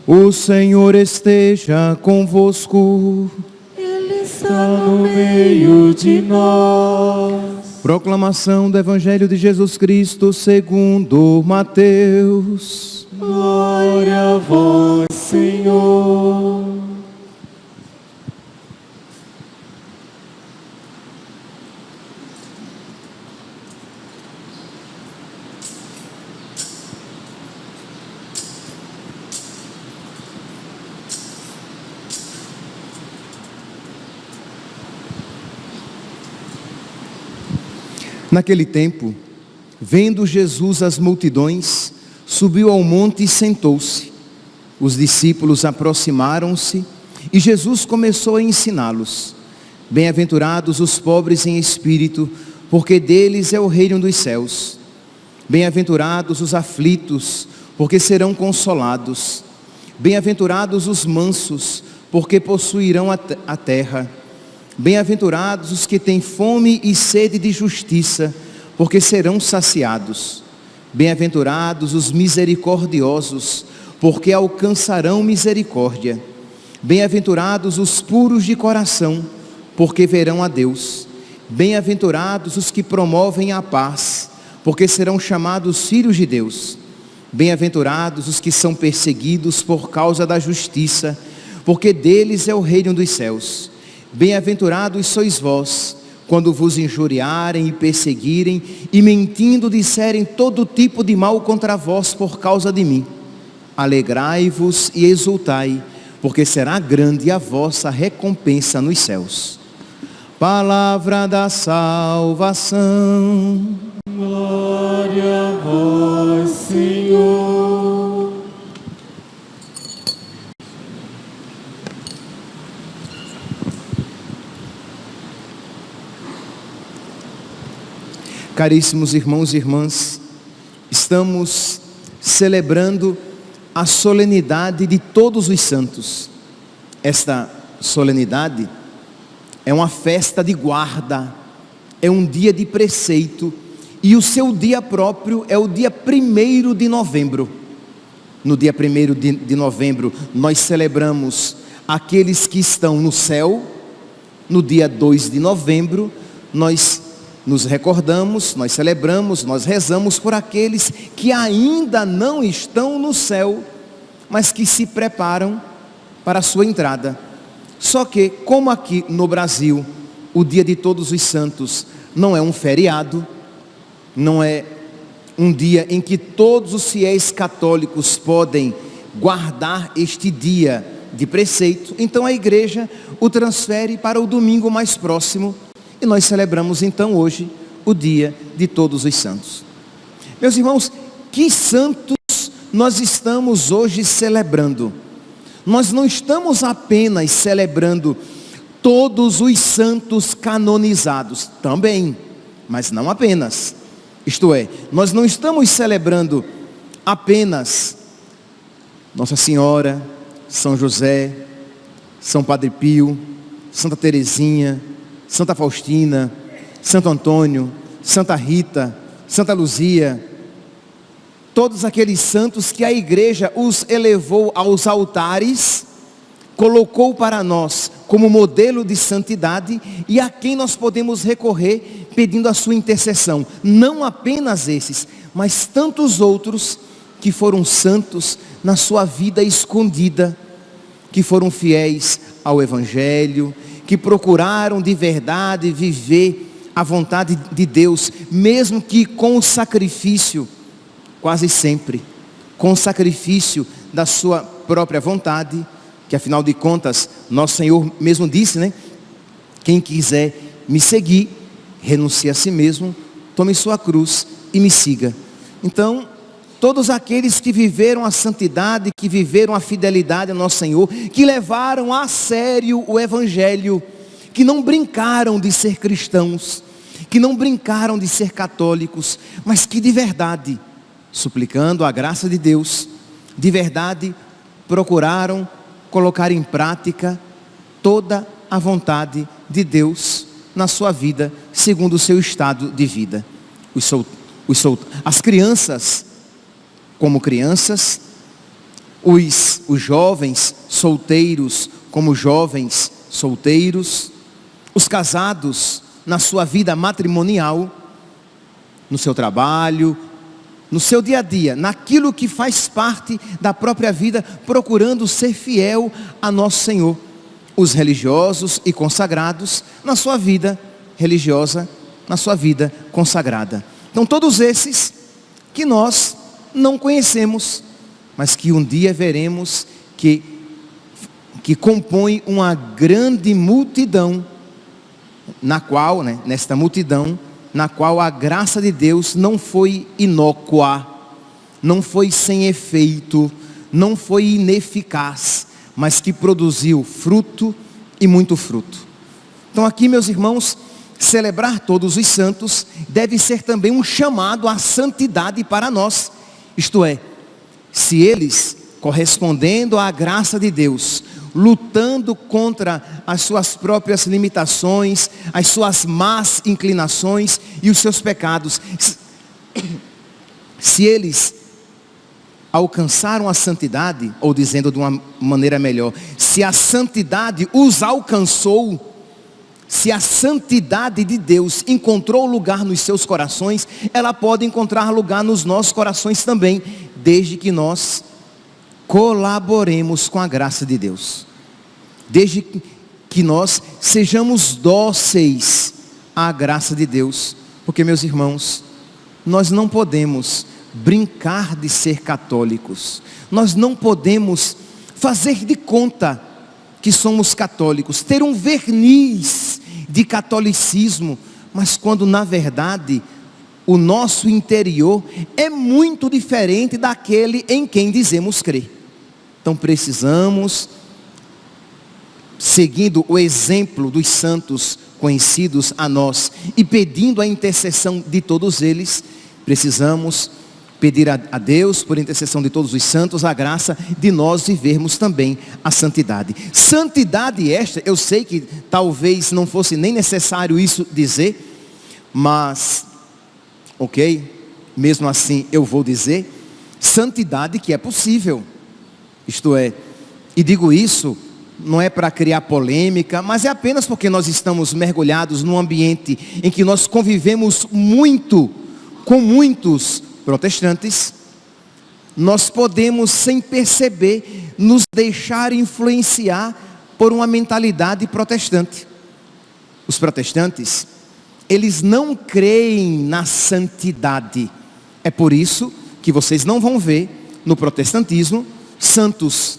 O Senhor esteja convosco. Ele está no meio de nós. Proclamação do Evangelho de Jesus Cristo segundo Mateus. Glória a vós, Senhor. Naquele tempo, vendo Jesus as multidões, subiu ao monte e sentou-se. Os discípulos aproximaram-se e Jesus começou a ensiná-los. Bem-aventurados os pobres em espírito, porque deles é o reino dos céus. Bem-aventurados os aflitos, porque serão consolados. Bem-aventurados os mansos, porque possuirão a terra. Bem-aventurados os que têm fome e sede de justiça, porque serão saciados. Bem-aventurados os misericordiosos, porque alcançarão misericórdia. Bem-aventurados os puros de coração, porque verão a Deus. Bem-aventurados os que promovem a paz, porque serão chamados filhos de Deus. Bem-aventurados os que são perseguidos por causa da justiça, porque deles é o reino dos céus. Bem-aventurados sois vós, quando vos injuriarem e perseguirem, e mentindo disserem todo tipo de mal contra vós por causa de mim. Alegrai-vos e exultai, porque será grande a vossa recompensa nos céus. Palavra da salvação. Glória a vós, Senhor. Caríssimos irmãos e irmãs, estamos celebrando a solenidade de todos os santos. Esta solenidade é uma festa de guarda, é um dia de preceito, e o seu dia próprio é o dia 1º de novembro. No dia 1º de novembro, nós celebramos aqueles que estão no céu. No dia 2 de novembro, nós nos recordamos, nós celebramos, nós rezamos por aqueles que ainda não estão no céu, mas que se preparam para a sua entrada. Só que, como aqui no Brasil, o dia de todos os santos não é um feriado, não é um dia em que todos os fiéis católicos podem guardar este dia de preceito, então a igreja o transfere para o domingo mais próximo, e nós celebramos então hoje o dia de todos os santos. Meus irmãos, que santos nós estamos hoje celebrando? Nós não estamos apenas celebrando todos os santos canonizados, também, mas não apenas. Isto é, nós não estamos celebrando apenas Nossa Senhora, São José, São Padre Pio, Santa Teresinha, Santa Faustina, Santo Antônio, Santa Rita, Santa Luzia, todos aqueles santos que a igreja os elevou aos altares, colocou para nós como modelo de santidade e a quem nós podemos recorrer pedindo a sua intercessão. Não apenas esses, mas tantos outros que foram santos na sua vida escondida, que foram fiéis ao Evangelho, que procuraram de verdade viver a vontade de Deus, mesmo que com o sacrifício, quase sempre, com o sacrifício da sua própria vontade, que afinal de contas, nosso Senhor mesmo disse, né? Quem quiser me seguir, renuncie a si mesmo, tome sua cruz e me siga. Então, todos aqueles que viveram a santidade, que viveram a fidelidade ao nosso Senhor, que levaram a sério o Evangelho, que não brincaram de ser cristãos, que não brincaram de ser católicos, mas que de verdade, suplicando a graça de Deus, de verdade procuraram colocar em prática toda a vontade de Deus na sua vida, segundo o seu estado de vida. As crianças, como crianças, os jovens solteiros, como jovens solteiros, os casados na sua vida matrimonial, no seu trabalho, no seu dia a dia, naquilo que faz parte da própria vida, procurando ser fiel a nosso Senhor. Os religiosos e consagrados na sua vida religiosa, na sua vida consagrada. Então todos esses que nós não conhecemos, mas que um dia veremos que compõem uma grande multidão, na qual, nesta multidão, na qual a graça de Deus não foi inócua, não foi sem efeito, não foi ineficaz, mas que produziu fruto e muito fruto. Então aqui, meus irmãos, celebrar todos os santos deve ser também um chamado à santidade para nós. Isto é, se eles, correspondendo à graça de Deus, lutando contra as suas próprias limitações, as suas más inclinações e os seus pecados, se eles alcançaram a santidade, ou dizendo de uma maneira melhor, se a santidade os alcançou, se a santidade de Deus encontrou lugar nos seus corações, ela pode encontrar lugar nos nossos corações também, desde que nós colaboremos com a graça de Deus, desde que nós sejamos dóceis à graça de Deus, porque, meus irmãos, nós não podemos brincar de ser católicos, nós não podemos fazer de conta que somos católicos, ter um verniz de catolicismo, mas quando na verdade o nosso interior é muito diferente daquele em quem dizemos crer. Então precisamos, seguindo o exemplo dos santos conhecidos a nós e pedindo a intercessão de todos eles, precisamos pedir a Deus, por intercessão de todos os santos, a graça de nós vivermos também a santidade. Santidade esta, eu sei que talvez não fosse nem necessário isso dizer, mas, mesmo assim eu vou dizer, santidade que é possível. Isto é, e digo isso, não é para criar polêmica, mas é apenas porque nós estamos mergulhados num ambiente em que nós convivemos muito com muitos protestantes. Nós podemos, sem perceber, nos deixar influenciar por uma mentalidade protestante. Os protestantes, eles não creem na santidade. É por isso que vocês não vão ver no protestantismo santos,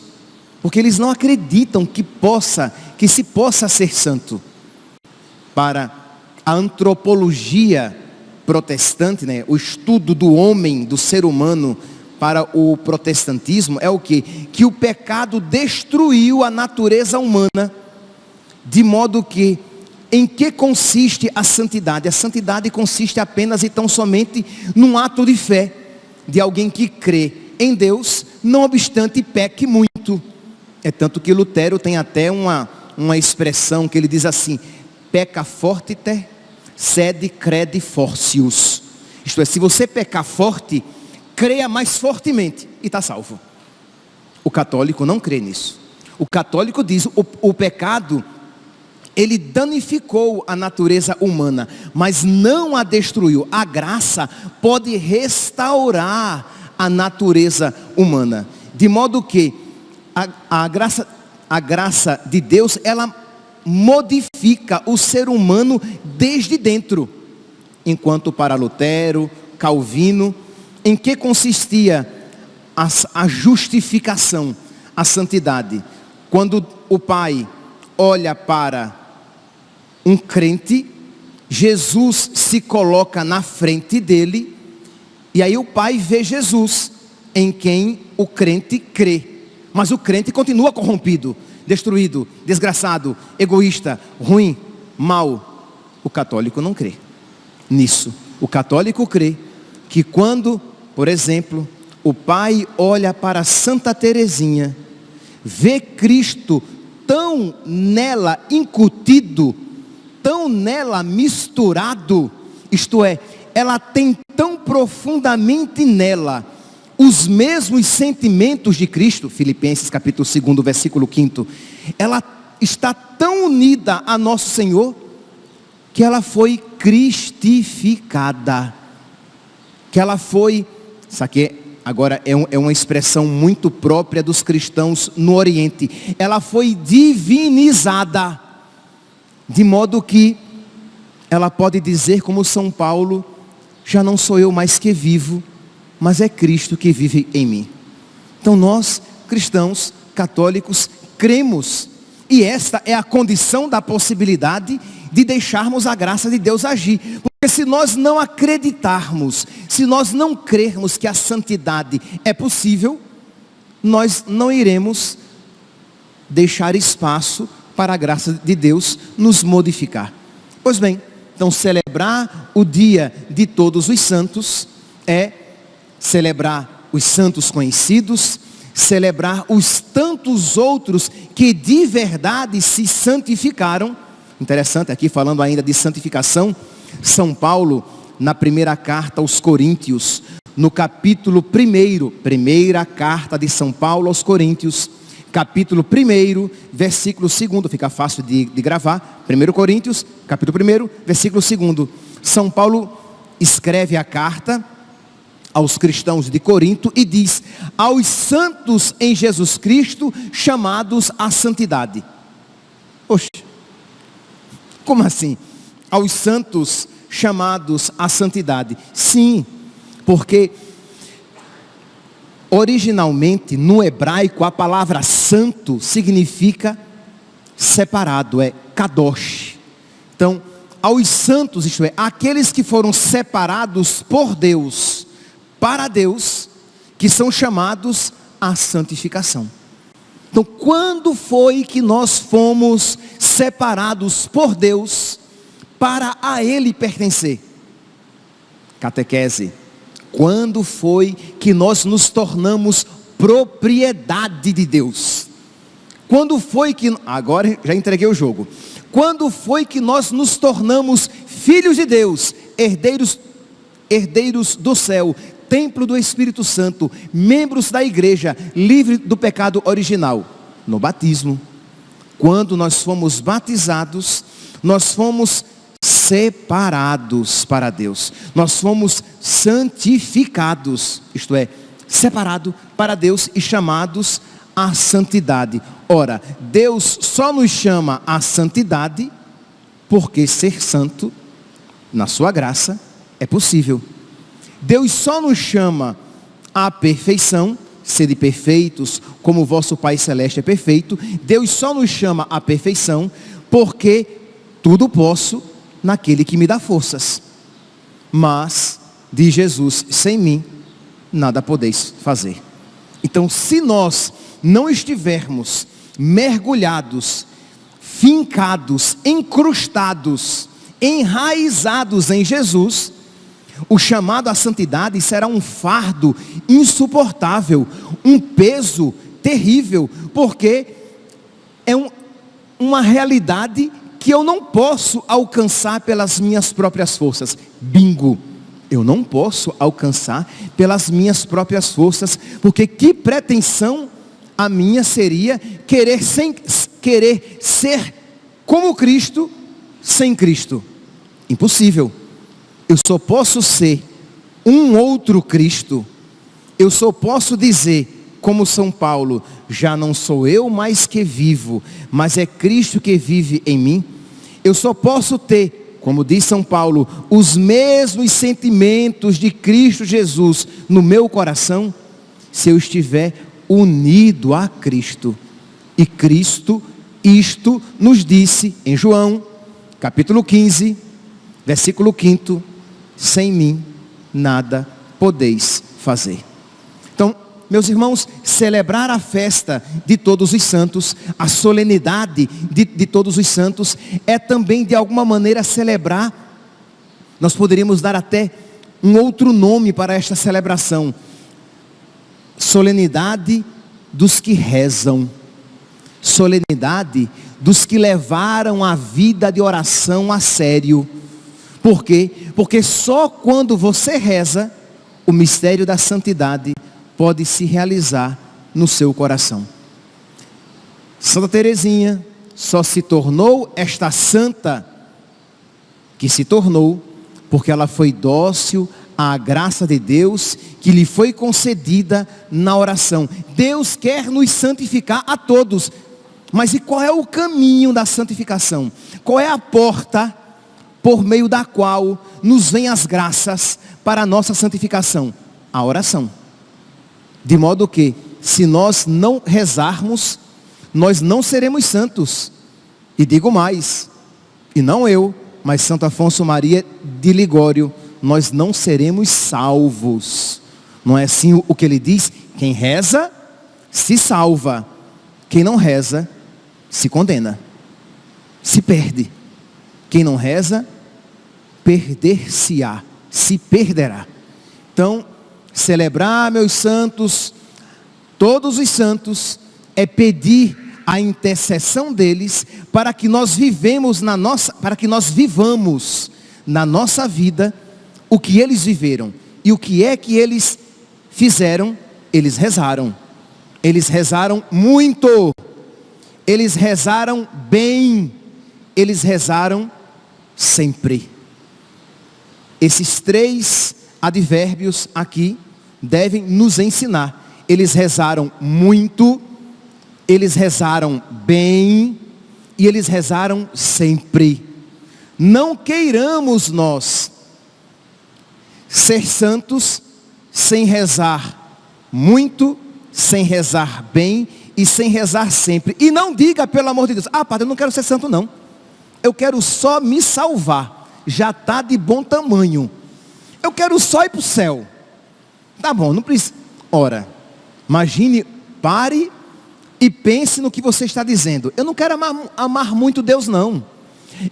porque eles não acreditam que se possa ser santo. Para a antropologia protestante, o estudo do homem, do ser humano, para o protestantismo é o quê? Que o pecado destruiu a natureza humana, de modo que, em que consiste a santidade? A santidade consiste apenas e tão somente num ato de fé, de alguém que crê em Deus, não obstante peque muito. É tanto que Lutero tem até uma expressão que ele diz assim: peca fortiter, sed crede fortius. Isto é, se você pecar forte, creia mais fortemente e está salvo. O católico não crê nisso. O católico diz, o pecado, ele danificou a natureza humana, mas não a destruiu. A graça pode restaurar a natureza humana, de modo que a graça de Deus, ela modifica o ser humano desde dentro. Enquanto para Lutero, Calvino, em que consistia a justificação, a santidade? Quando o Pai olha para um crente, Jesus se coloca na frente dele, e aí o Pai vê Jesus. em quem o crente crê. Mas o crente continua corrompido, destruído, desgraçado, egoísta, ruim, mau. O católico não crê nisso. O católico crê que quando, por exemplo, o pai olha para Santa Teresinha, vê Cristo tão nela incutido, tão nela misturado, isto é, ela tem tão profundamente nela os mesmos sentimentos de Cristo, Filipenses capítulo 2, versículo 5, ela está tão unida a nosso Senhor, que ela foi cristificada, que ela foi, isso aqui agora é uma expressão muito própria dos cristãos no Oriente, ela foi divinizada, de modo que ela pode dizer como São Paulo, já não sou eu mais que vivo, mas é Cristo que vive em mim. Então nós, cristãos, católicos, cremos, e esta é a condição da possibilidade de deixarmos a graça de Deus agir, porque se nós não acreditarmos, se nós não crermos que a santidade é possível, nós não iremos deixar espaço para a graça de Deus nos modificar. Pois bem, então celebrar o dia de todos os santos é celebrar os santos conhecidos, celebrar os tantos outros que de verdade se santificaram. Interessante aqui, falando ainda de santificação, São Paulo, na primeira carta aos Coríntios, no capítulo 1, primeira carta de São Paulo aos Coríntios, capítulo 1, versículo 2, fica fácil de gravar, 1 Coríntios, capítulo 1, versículo 2, São Paulo escreve a carta aos cristãos de Corinto e diz: aos santos em Jesus Cristo, chamados à santidade. Oxe, como assim? Aos santos chamados à santidade? Sim, porque originalmente no hebraico a palavra santo significa separado, é kadosh. Então, aos santos, isto é, aqueles que foram separados por Deus, para Deus, que são chamados à santificação. Então, quando foi que nós fomos separados por Deus para a Ele pertencer? Catequese. Quando foi que nós nos tornamos propriedade de Deus? Quando foi que, agora já entreguei o jogo. Quando foi que nós nos tornamos filhos de Deus, herdeiros do céu, templo do Espírito Santo, membros da igreja, livre do pecado original? No batismo. Quando nós fomos batizados, nós fomos separados para Deus. Nós fomos santificados, isto é, separados para Deus e chamados à santidade. Ora, Deus só nos chama à santidade porque ser santo, na sua graça, é possível. Deus só nos chama à perfeição, sede perfeitos, como o vosso Pai Celeste é perfeito. Deus só nos chama à perfeição, porque tudo posso naquele que me dá forças. Mas, diz Jesus, sem mim, nada podeis fazer. Então, se nós não estivermos mergulhados, fincados, encrustados, enraizados em Jesus, o chamado à santidade será um fardo insuportável, um peso terrível, porque é uma realidade que eu não posso alcançar pelas minhas próprias forças. Bingo! Eu não posso alcançar pelas minhas próprias forças, porque que pretensão a minha seria querer ser como Cristo sem Cristo? Impossível. Eu só posso ser um outro Cristo. Eu só posso dizer, como São Paulo, já não sou eu mais que vivo, mas é Cristo que vive em mim. Eu só posso ter, como diz São Paulo, os mesmos sentimentos de Cristo Jesus no meu coração, se eu estiver unido a Cristo. E Cristo isto nos disse em João, capítulo 15, versículo 5, sem mim nada podeis fazer. Então, meus irmãos, celebrar a festa de todos os santos, a solenidade de todos os santos, é também de alguma maneira celebrar. Nós poderíamos dar até um outro nome para esta celebração: solenidade dos que rezam, solenidade dos que levaram a vida de oração a sério. Por quê? Porque só quando você reza, o mistério da santidade pode se realizar no seu coração. Santa Teresinha só se tornou esta santa que se tornou porque ela foi dócil à graça de Deus que lhe foi concedida na oração. Deus quer nos santificar a todos, mas e qual é o caminho da santificação? Qual é a porta por meio da qual nos vêm as graças para a nossa santificação? A oração. De modo que, se nós não rezarmos, nós não seremos santos. E digo mais, e não eu, mas Santo Afonso Maria de Ligório, nós não seremos salvos. Não é assim o que ele diz? Quem reza, se salva. Quem não reza, se condena, se perde. Quem não reza, perder-se-á, se perderá. Então, celebrar, meus santos, todos os santos, é pedir a intercessão deles para que nós vivamos na nossa vida o que eles viveram. E o que é que eles fizeram? Eles rezaram. Eles rezaram muito. Eles rezaram bem. Eles rezaram sempre. Esses 3 advérbios aqui devem nos ensinar. Eles rezaram muito, eles rezaram bem e eles rezaram sempre. Não queiramos nós ser santos sem rezar muito, sem rezar bem e sem rezar sempre. E não diga, pelo amor de Deus: ah, padre, eu não quero ser santo não, eu quero só me salvar, já está de bom tamanho, eu quero só ir para o céu. Tá bom, não precisa. Ora, imagine, pare e pense no que você está dizendo. Eu não quero amar muito Deus não.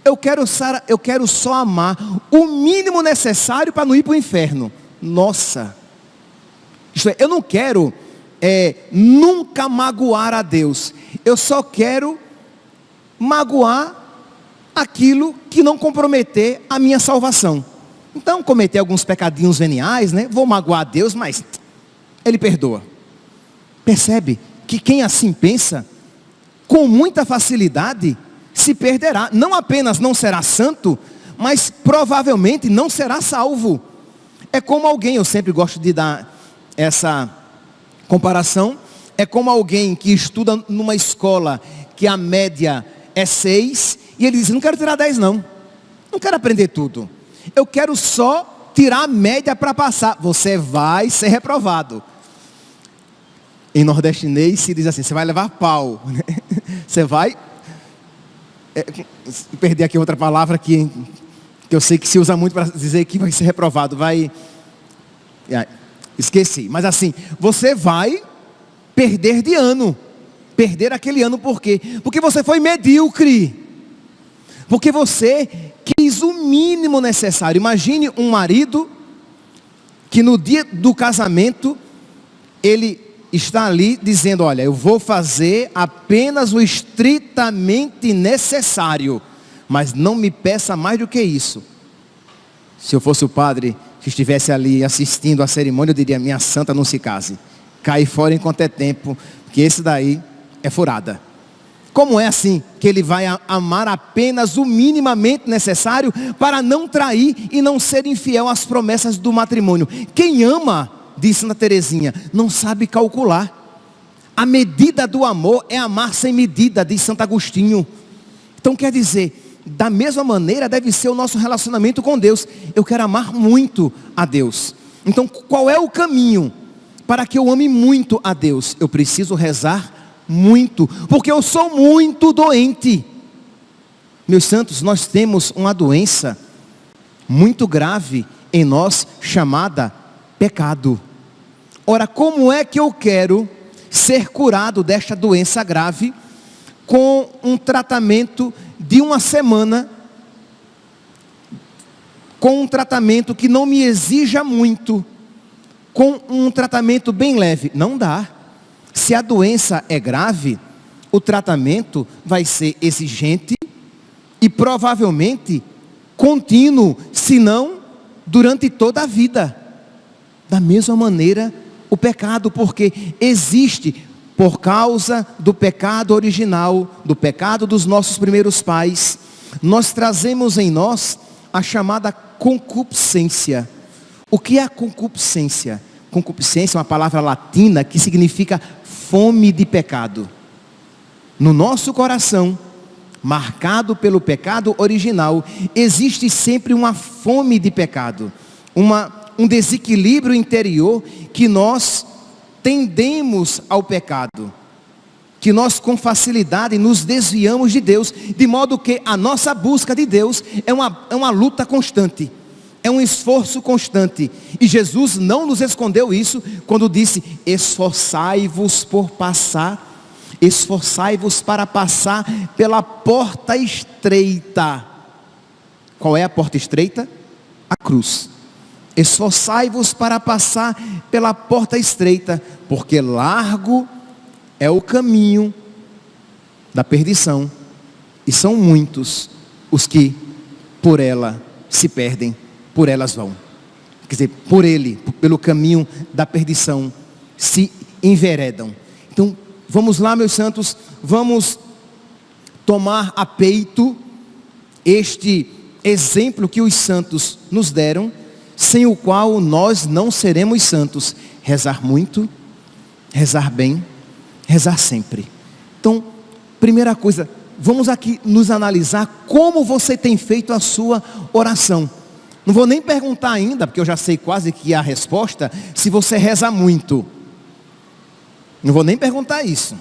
Eu quero só amar o mínimo necessário para não ir para o inferno. Nossa. Isto é, eu não quero nunca magoar a Deus. Eu só quero magoar aquilo que não comprometer a minha salvação. Então, cometer alguns pecadinhos veniais, né? Vou magoar a Deus, mas Ele perdoa. Percebe que quem assim pensa, com muita facilidade, se perderá. Não apenas não será santo, mas provavelmente não será salvo. É como alguém, eu sempre gosto de dar essa comparação, é como alguém que estuda numa escola que a média é 6, e ele diz: não quero tirar 10 não quero aprender tudo, eu quero só tirar a média para passar. Você vai ser reprovado. Em nordestinês se diz assim: você vai levar pau. Você vai... perdi aqui outra palavra que eu sei que se usa muito para dizer que vai ser reprovado. Esqueci. Mas assim, você vai perder de ano. Perder aquele ano por quê? Porque você foi medíocre. Porque você quis o mínimo necessário. Imagine um marido que no dia do casamento ele está ali dizendo: olha, eu vou fazer apenas o estritamente necessário, mas não me peça mais do que isso. Se eu fosse o padre que estivesse ali assistindo a cerimônia, eu diria: minha santa, não se case, cai fora enquanto é tempo, porque esse daí é furada. Como é assim que ele vai amar apenas o minimamente necessário para não trair e não ser infiel às promessas do matrimônio? Quem ama, diz Santa Teresinha, não sabe calcular. A medida do amor é amar sem medida, diz Santo Agostinho. Então quer dizer, da mesma maneira deve ser o nosso relacionamento com Deus. Eu quero amar muito a Deus. Então qual é o caminho para que eu ame muito a Deus? Eu preciso rezar muito, porque eu sou muito doente. Meus santos, nós temos uma doença muito grave em nós chamada pecado. Ora, como é que eu quero ser curado desta doença grave com um tratamento de uma semana, com um tratamento que não me exija muito, com um tratamento bem leve? Não dá. Se a doença é grave, o tratamento vai ser exigente e provavelmente contínuo, se não durante toda a vida. Da mesma maneira, o pecado, porque existe, por causa do pecado original, do pecado dos nossos primeiros pais, nós trazemos em nós a chamada concupiscência. O que é a concupiscência? Concupiscência é uma palavra latina que significa fome de pecado. No nosso coração, marcado pelo pecado original, existe sempre uma fome de pecado, um desequilíbrio interior que nós tendemos ao pecado, que nós com facilidade nos desviamos de Deus, de modo que a nossa busca de Deus é uma luta constante, é um esforço constante. E Jesus não nos escondeu isso quando disse: esforçai-vos para passar pela porta estreita. Qual é a porta estreita? A cruz. Esforçai-vos para passar pela porta estreita, porque largo é o caminho da perdição, e são muitos os que por ela se perdem, por elas vão. Quer dizer, pelo caminho da perdição se enveredam. Então, vamos lá, meus santos, vamos tomar a peito este exemplo que os santos nos deram, sem o qual nós não seremos santos. Rezar muito, rezar bem, rezar sempre. Então, primeira coisa, vamos aqui nos analisar como você tem feito a sua oração. Não vou nem perguntar ainda, porque eu já sei quase que a resposta, se você reza muito. Não vou nem perguntar isso.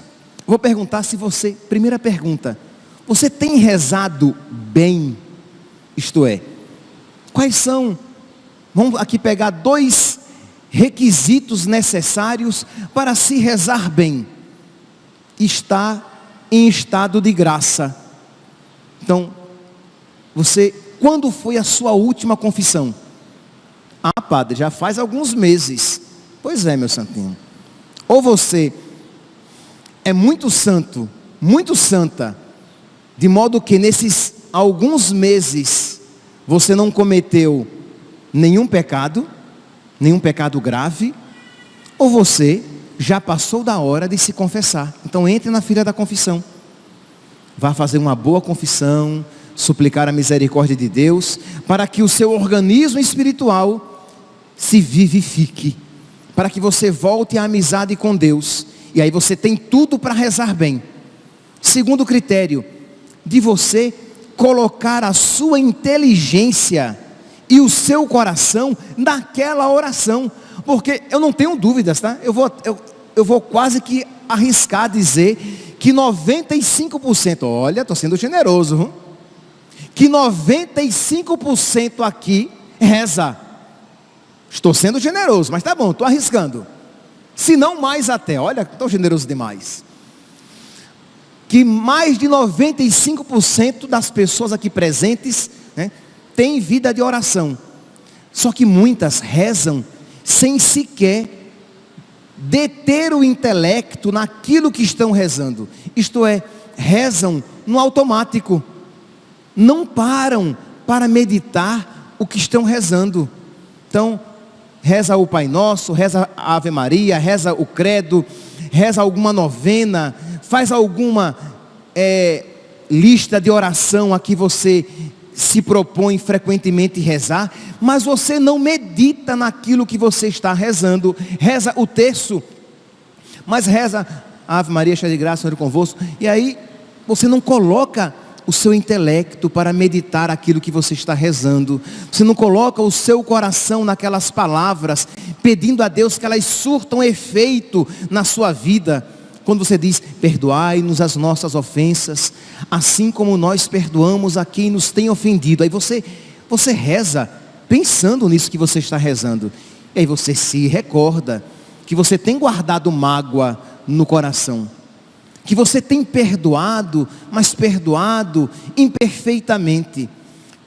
Vou perguntar se você, primeira pergunta, você tem rezado bem? Isto é, quais são, vamos aqui pegar 2 requisitos necessários para se rezar bem. Estar em estado de graça. Então, quando foi a sua última confissão? Ah, padre, já faz alguns meses. Pois é, meu santinho. Ou você é muito santo, muito santa, de modo que nesses alguns meses você não cometeu nenhum pecado grave, ou você já passou da hora de se confessar. Então entre na fila da confissão, vá fazer uma boa confissão, suplicar a misericórdia de Deus, para que o seu organismo espiritual se vivifique, para que você volte à amizade com Deus, e aí você tem tudo para rezar bem. Segundo critério, de você colocar a sua inteligência e o seu coração naquela oração, porque eu não tenho dúvidas, tá? Eu vou quase que arriscar dizer que 95%, olha, estou sendo generoso, hein? Que 95% aqui reza. Estou sendo generoso, mas tá bom, estou arriscando. Se não mais até, olha, estou generoso demais. Que mais de 95% das pessoas aqui presentes, né, têm vida de oração. Só que muitas rezam sem sequer deter o intelecto naquilo que estão rezando. Isto é, rezam no automático. Não param para meditar o que estão rezando. Então, reza o Pai Nosso, reza a Ave Maria, reza o Credo, reza alguma novena, faz alguma lista de oração a que você se propõe frequentemente rezar, mas você não medita naquilo que você está rezando. Reza o terço, mas reza Ave Maria, cheia de graça, Senhor é convosco, e aí você não coloca o seu intelecto para meditar aquilo que você está rezando. Você não coloca o seu coração naquelas palavras, pedindo a Deus que elas surtam efeito na sua vida. Quando você diz, perdoai-nos as nossas ofensas, assim como nós perdoamos a quem nos tem ofendido. Aí você reza, pensando nisso que você está rezando. E aí você se recorda que você tem guardado mágoa no coração, que você tem perdoado, mas perdoado imperfeitamente,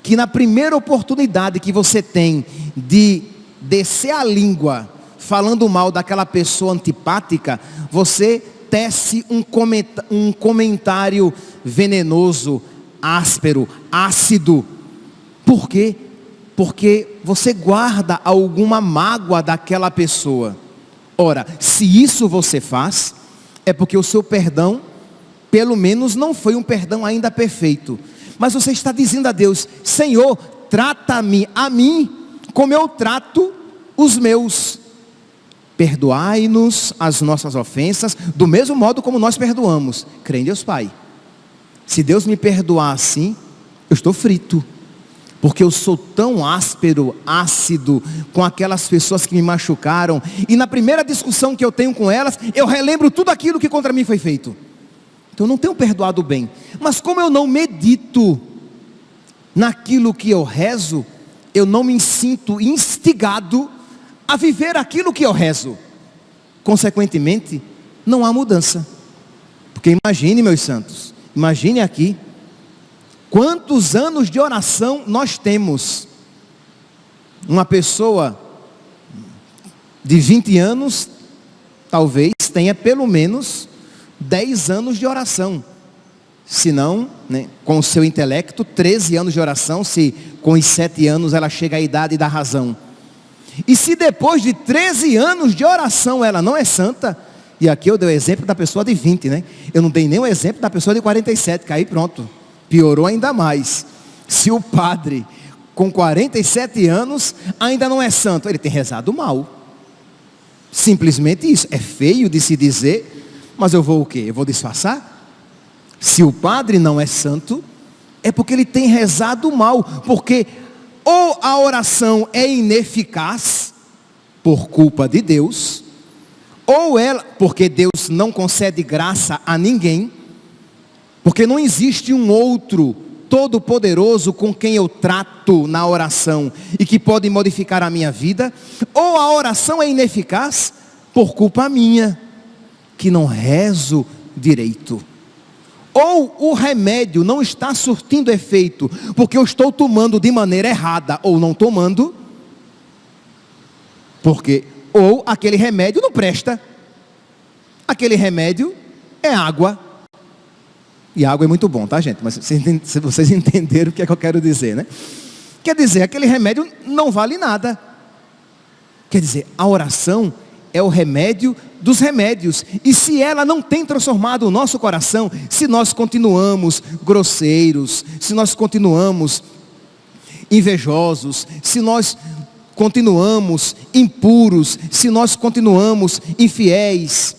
que na primeira oportunidade que você tem de descer a língua falando mal daquela pessoa antipática, você tece um comentário venenoso, áspero, ácido. Por quê? Porque você guarda alguma mágoa daquela pessoa. Ora, se isso você faz, é porque o seu perdão, pelo menos, não foi um perdão ainda perfeito. Mas você está dizendo a Deus: Senhor, trata-me a mim como eu trato os meus. Perdoai-nos as nossas ofensas, do mesmo modo como nós perdoamos. Crê em Deus Pai. Se Deus me perdoar assim, eu estou frito. Porque eu sou tão áspero, ácido com aquelas pessoas que me machucaram. E na primeira discussão que eu tenho com elas, eu relembro tudo aquilo que contra mim foi feito. Então eu não tenho perdoado bem. Mas como eu não medito naquilo que eu rezo, eu não me sinto instigado a viver aquilo que eu rezo. Consequentemente, não há mudança. Porque imagine, meus santos, imagine aqui, quantos anos de oração nós temos? Uma pessoa de 20 anos, talvez tenha pelo menos 10 anos de oração. Se não, né, com o seu intelecto, 13 anos de oração, se com os 7 anos ela chega à idade da razão. E se depois de 13 anos de oração ela não é santa, e aqui eu dei o exemplo da pessoa de 20, né? Eu não dei nem o exemplo da pessoa de 47, que aí pronto, piorou ainda mais. Se o padre com 47 anos ainda não é santo, ele tem rezado mal. Simplesmente isso. É feio de se dizer, mas eu vou o quê? Eu vou disfarçar? Se o padre não é santo, é porque ele tem rezado mal. Porque ou a oração é ineficaz, por culpa de Deus, ou ela, porque Deus não concede graça a ninguém, porque não existe um outro todo-poderoso com quem eu trato na oração e que pode modificar a minha vida, ou a oração é ineficaz por culpa minha, que não rezo direito. Ou o remédio não está surtindo efeito, porque eu estou tomando de maneira errada, ou não tomando, porque, ou aquele remédio não presta, aquele remédio é água, e água é muito bom, tá, gente? Mas se vocês entenderam o que é que eu quero dizer, né? Quer dizer, aquele remédio não vale nada. Quer dizer, a oração é o remédio dos remédios. E se ela não tem transformado o nosso coração, se nós continuamos grosseiros, se nós continuamos invejosos, se nós continuamos impuros, se nós continuamos infiéis,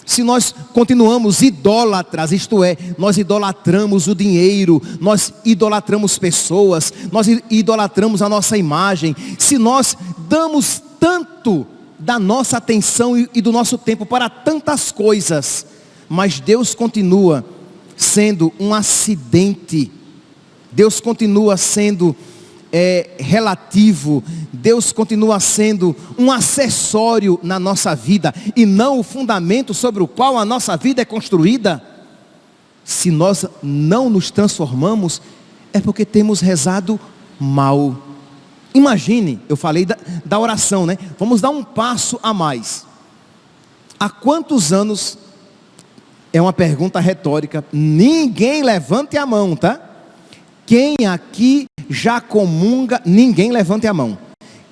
se nós continuamos idólatras, isto é, nós idolatramos o dinheiro, nós idolatramos pessoas, nós idolatramos a nossa imagem, se nós damos tanto da nossa atenção e do nosso tempo para tantas coisas, mas Deus continua sendo um acidente, Deus continua sendo relativo, Deus continua sendo um acessório na nossa vida e não o fundamento sobre o qual a nossa vida é construída. Se nós não nos transformamos, é porque temos rezado mal. Imagine, eu falei da oração, né? Vamos dar um passo a mais. Há quantos anos, é uma pergunta retórica, ninguém levante a mão, tá? Quem aqui já comunga, ninguém levante a mão.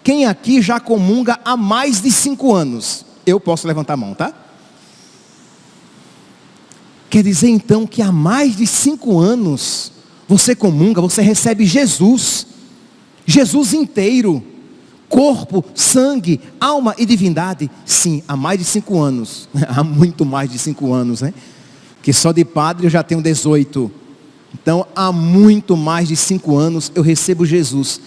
Quem aqui já comunga há mais de 5 anos? Eu posso levantar a mão, tá? Quer dizer então que há mais de 5 anos você comunga, você recebe Jesus inteiro, corpo, sangue, alma e divindade. Sim, há mais de 5 anos, há muito mais de 5 anos, né? Que só de padre eu já tenho 18. Então, há muito mais de 5 anos eu recebo Jesus.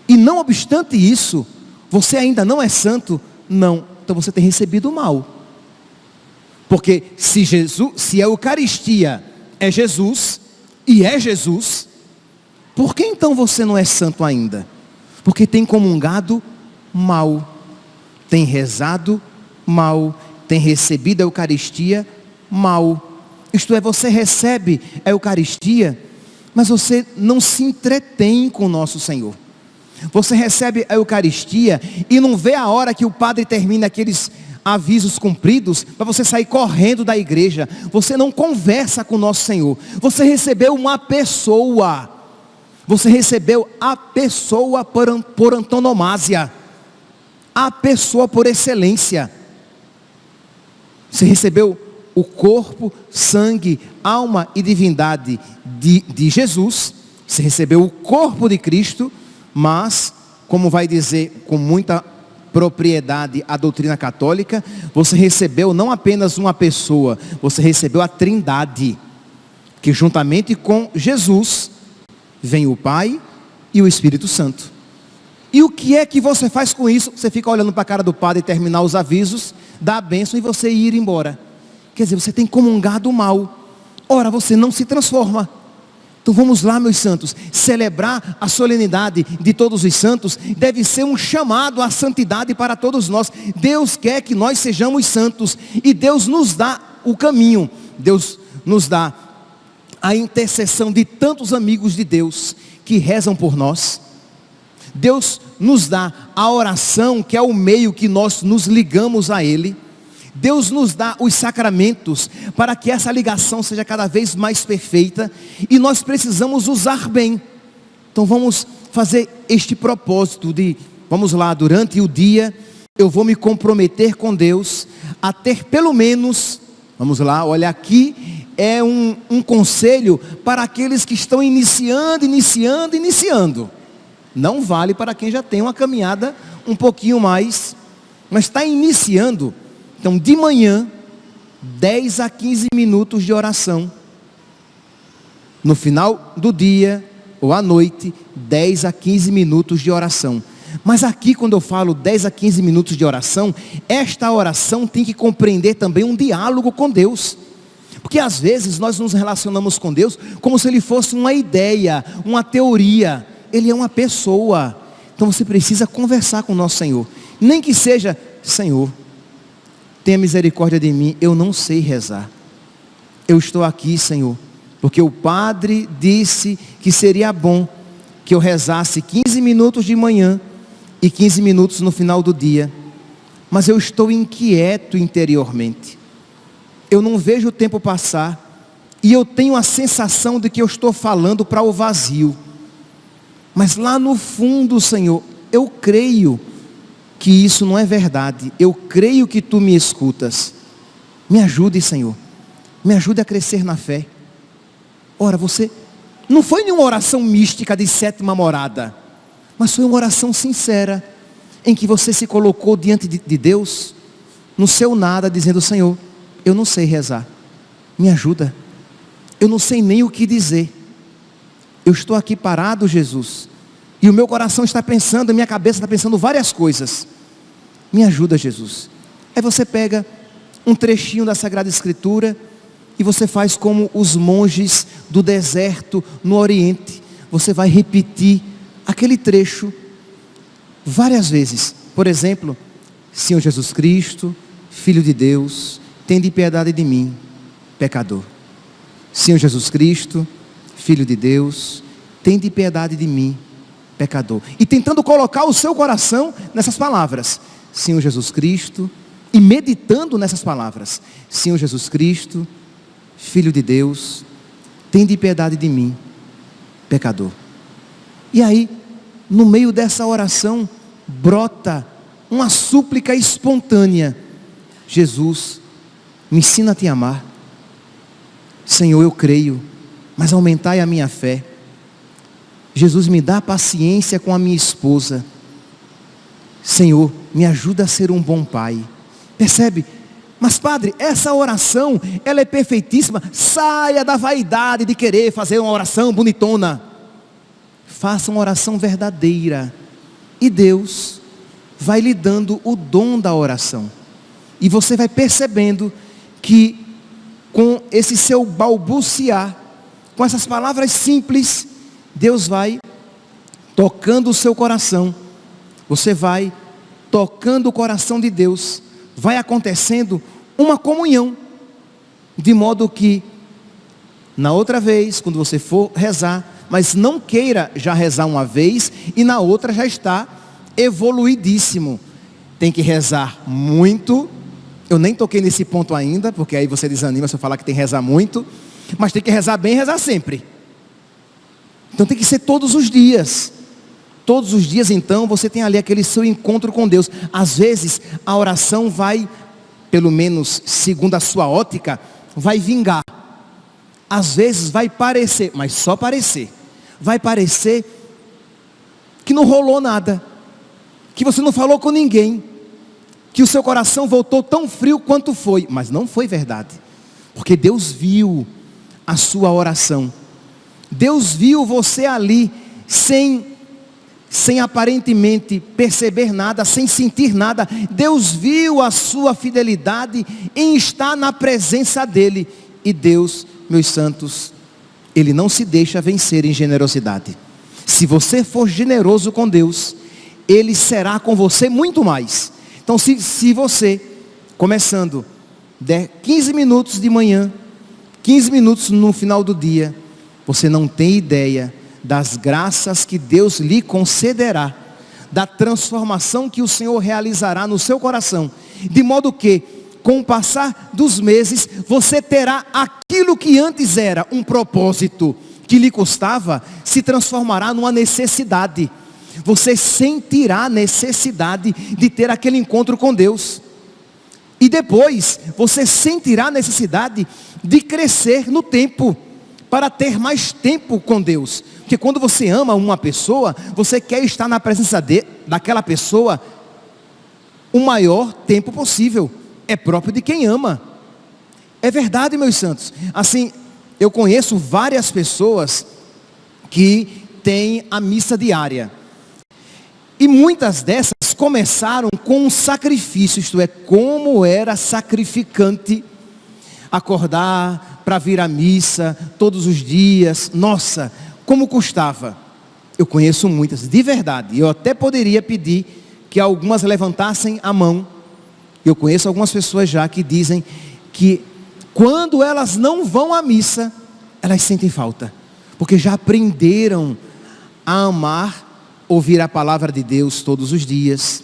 E não obstante isso, você ainda não é santo? Não, então você tem recebido mal. Porque se a Eucaristia é Jesus, e é Jesus, por que então você não é santo ainda? Porque tem comungado mal, tem rezado Mal. Tem recebido a Eucaristia? Mal. Isto é, você recebe a Eucaristia, mas você não se entretém com o nosso Senhor. Você recebe a Eucaristia e não vê a hora que o padre termina aqueles avisos cumpridos para você sair correndo da igreja. Você não conversa com o nosso Senhor. Você recebeu uma pessoa. Você recebeu a pessoa por antonomasia. A pessoa por excelência. Você recebeu o corpo, sangue, alma e divindade de Jesus. Você recebeu o corpo de Cristo, mas, como vai dizer com muita propriedade a doutrina católica, você recebeu não apenas uma pessoa, você recebeu a Trindade, que juntamente com Jesus vem o Pai e o Espírito Santo. E o que é que você faz com isso? Você fica olhando para a cara do padre terminar os avisos, dar a bênção e você ir embora. Quer dizer, você tem comungado o mal. Ora, você não se transforma. Então vamos lá, meus santos, celebrar a solenidade de todos os santos deve ser um chamado à santidade para todos nós. Deus quer que nós sejamos santos e Deus nos dá o caminho. Deus nos dá a intercessão de tantos amigos de Deus que rezam por nós. Deus nos dá a oração, que é o meio que nós nos ligamos a Ele. Deus nos dá os sacramentos para que essa ligação seja cada vez mais perfeita, e nós precisamos usar bem. Então vamos fazer este propósito de, vamos lá, durante o dia, eu vou me comprometer com Deus a ter pelo menos, vamos lá, olha aqui, é um conselho para aqueles que estão iniciando. Não vale para quem já tem uma caminhada um pouquinho mais, mas está iniciando. Então, de manhã, 10 a 15 minutos de oração. No final do dia, ou à noite, 10 a 15 minutos de oração. Mas aqui, quando eu falo 10 a 15 minutos de oração, esta oração tem que compreender também um diálogo com Deus. Porque às vezes nós nos relacionamos com Deus como se Ele fosse uma ideia, uma teoria. Ele é uma pessoa. Então você precisa conversar com o nosso Senhor. Nem que seja, Senhor, tenha misericórdia de mim, eu não sei rezar. Eu estou aqui, Senhor, porque o padre disse que seria bom que eu rezasse 15 minutos de manhã e 15 minutos no final do dia. Mas eu estou inquieto interiormente. Eu não vejo o tempo passar e eu tenho a sensação de que eu estou falando para o vazio. Mas lá no fundo, Senhor, eu creio que isso não é verdade. Eu creio que Tu me escutas. Me ajude, Senhor. Me ajude a crescer na fé. Ora, você não foi nenhuma oração mística de sétima morada, mas foi uma oração sincera, em que você se colocou diante de Deus, no seu nada, dizendo: Senhor, eu não sei rezar. Me ajuda. Eu não sei nem o que dizer. Eu estou aqui parado, Jesus, e o meu coração está pensando, a minha cabeça está pensando várias coisas. Me ajuda, Jesus. Aí você pega um trechinho da Sagrada Escritura e você faz como os monges do deserto no Oriente. Você vai repetir aquele trecho várias vezes. Por exemplo, Senhor Jesus Cristo, Filho de Deus, tende piedade de mim, pecador. Senhor Jesus Cristo, Filho de Deus, tende piedade de mim, pecador. E tentando colocar o seu coração nessas palavras. Senhor Jesus Cristo, e meditando nessas palavras. Senhor Jesus Cristo, Filho de Deus, tende piedade de mim, pecador. E aí, no meio dessa oração, brota uma súplica espontânea. Jesus, me ensina a Te amar. Senhor, eu creio, mas aumentai a minha fé. Jesus, me dá paciência com a minha esposa. Senhor, me ajuda a ser um bom pai. Percebe? Mas padre, essa oração, ela é perfeitíssima. Saia da vaidade de querer fazer uma oração bonitona. Faça uma oração verdadeira. E Deus vai lhe dando o dom da oração. E você vai percebendo que com esse seu balbuciar, com essas palavras simples, Deus vai tocando o seu coração. Você vai tocando o coração de Deus vai acontecendo uma comunhão, de modo que, na outra vez, quando você for rezar, mas não queira já rezar uma vez e na outra já está evoluidíssimo. Tem que rezar muito. Eu nem toquei nesse ponto ainda, porque aí você desanima se eu falar que tem que rezar muito. Mas tem que rezar bem e rezar sempre. Então tem que ser todos os dias. Todos os dias, então, você tem ali aquele seu encontro com Deus. Às vezes, a oração vai, pelo menos segundo a sua ótica, vai vingar. Às vezes vai parecer, mas só parecer. Vai parecer que não rolou nada. Que você não falou com ninguém. Que o seu coração voltou tão frio quanto foi. Mas não foi verdade. Porque Deus viu a sua oração. Deus viu você ali sem aparentemente perceber nada, sem sentir nada. Deus viu a sua fidelidade em estar na presença dEle. E Deus, meus santos, Ele não se deixa vencer em generosidade. Se você for generoso com Deus, Ele será com você muito mais. Então se você, começando, der 15 minutos de manhã, 15 minutos no final do dia, você não tem ideia das graças que Deus lhe concederá, da transformação que o Senhor realizará no seu coração, de modo que, com o passar dos meses, você terá aquilo que antes era um propósito que lhe custava, se transformará numa necessidade. Você sentirá a necessidade de ter aquele encontro com Deus. E depois, você sentirá a necessidade de crescer no tempo, para ter mais tempo com Deus. Porque quando você ama uma pessoa, você quer estar na presença daquela pessoa o maior tempo possível. É próprio de quem ama. É verdade, meus santos. Assim, eu conheço várias pessoas que têm a missa diária. E muitas dessas começaram com um sacrifício, isto é, como era sacrificante acordar para vir à missa todos os dias. Nossa, como custava. Eu conheço muitas, de verdade. Eu até poderia pedir que algumas levantassem a mão. Eu conheço algumas pessoas já que dizem que quando elas não vão à missa, elas sentem falta. Porque já aprenderam a amar, ouvir a palavra de Deus todos os dias.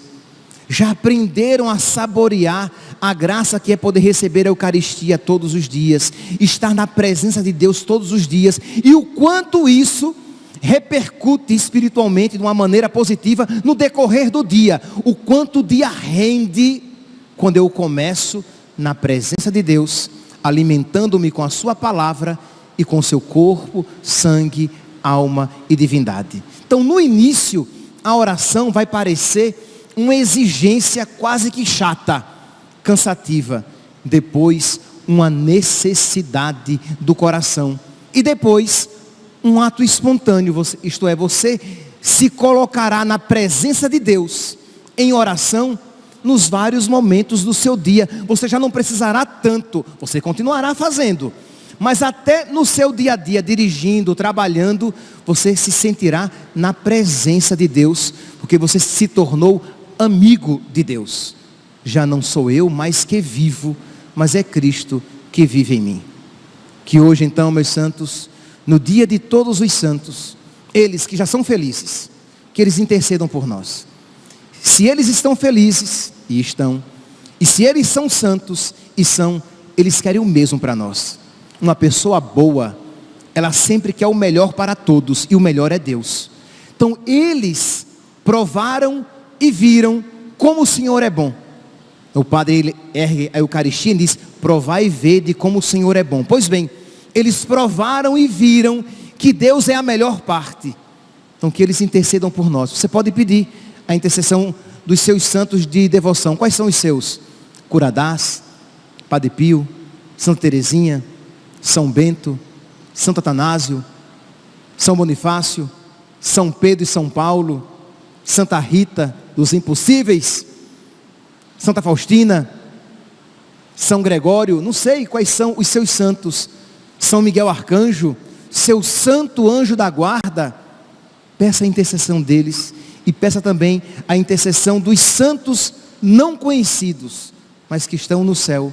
Já aprenderam a saborear a graça que é poder receber a Eucaristia todos os dias, estar na presença de Deus todos os dias, e o quanto isso repercute espiritualmente de uma maneira positiva no decorrer do dia, o quanto o dia rende quando eu começo na presença de Deus, alimentando-me com a sua palavra e com o seu corpo, sangue, alma e divindade. Então no início a oração vai parecer uma exigência quase que chata, cansativa. Depois, uma necessidade do coração. E depois, um ato espontâneo. Isto é, você se colocará na presença de Deus, em oração, nos vários momentos do seu dia. Você já não precisará tanto, você continuará fazendo. Mas até no seu dia a dia, dirigindo, trabalhando, você se sentirá na presença de Deus, porque você se tornou amigo de Deus. Já não sou eu mais que vivo, mas é Cristo que vive em mim. Que hoje então, meus santos, no dia de todos os santos, eles que já são felizes, que eles intercedam por nós. Se eles estão felizes, e estão, e se eles são santos, e são, eles querem o mesmo para nós. Uma pessoa boa, ela sempre quer o melhor para todos, e o melhor é Deus. Então eles provaram e viram como o Senhor é bom. O padre ele ergue a Eucaristia e diz: provai e vede como o Senhor é bom. Pois bem, eles provaram e viram que Deus é a melhor parte. Então que eles intercedam por nós. Você pode pedir a intercessão dos seus santos de devoção. Quais são os seus? Curadás, Padre Pio, Santa Teresinha, São Bento, Santo Atanásio, São Bonifácio, São Pedro e São Paulo, Santa Rita dos Impossíveis, Santa Faustina, São Gregório, não sei quais são os seus santos. São Miguel Arcanjo, seu santo anjo da guarda. Peça a intercessão deles e peça também a intercessão dos santos não conhecidos, mas que estão no céu,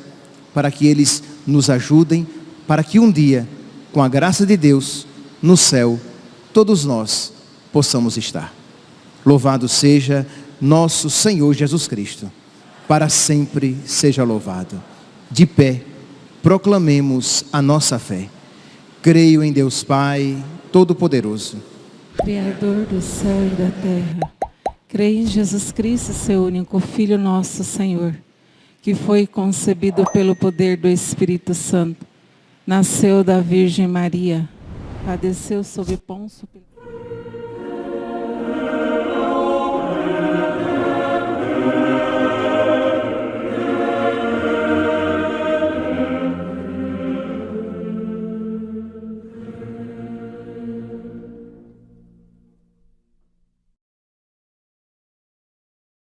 para que eles nos ajudem, para que um dia, com a graça de Deus, no céu, todos nós possamos estar. Louvado seja nosso Senhor Jesus Cristo, para sempre seja louvado. De pé, proclamemos a nossa fé. Creio em Deus Pai Todo-Poderoso, Criador do céu e da terra. Creio em Jesus Cristo, seu único Filho, nosso Senhor, que foi concebido pelo poder do Espírito Santo, nasceu da Virgem Maria, padeceu sob Pôncio Pilatos.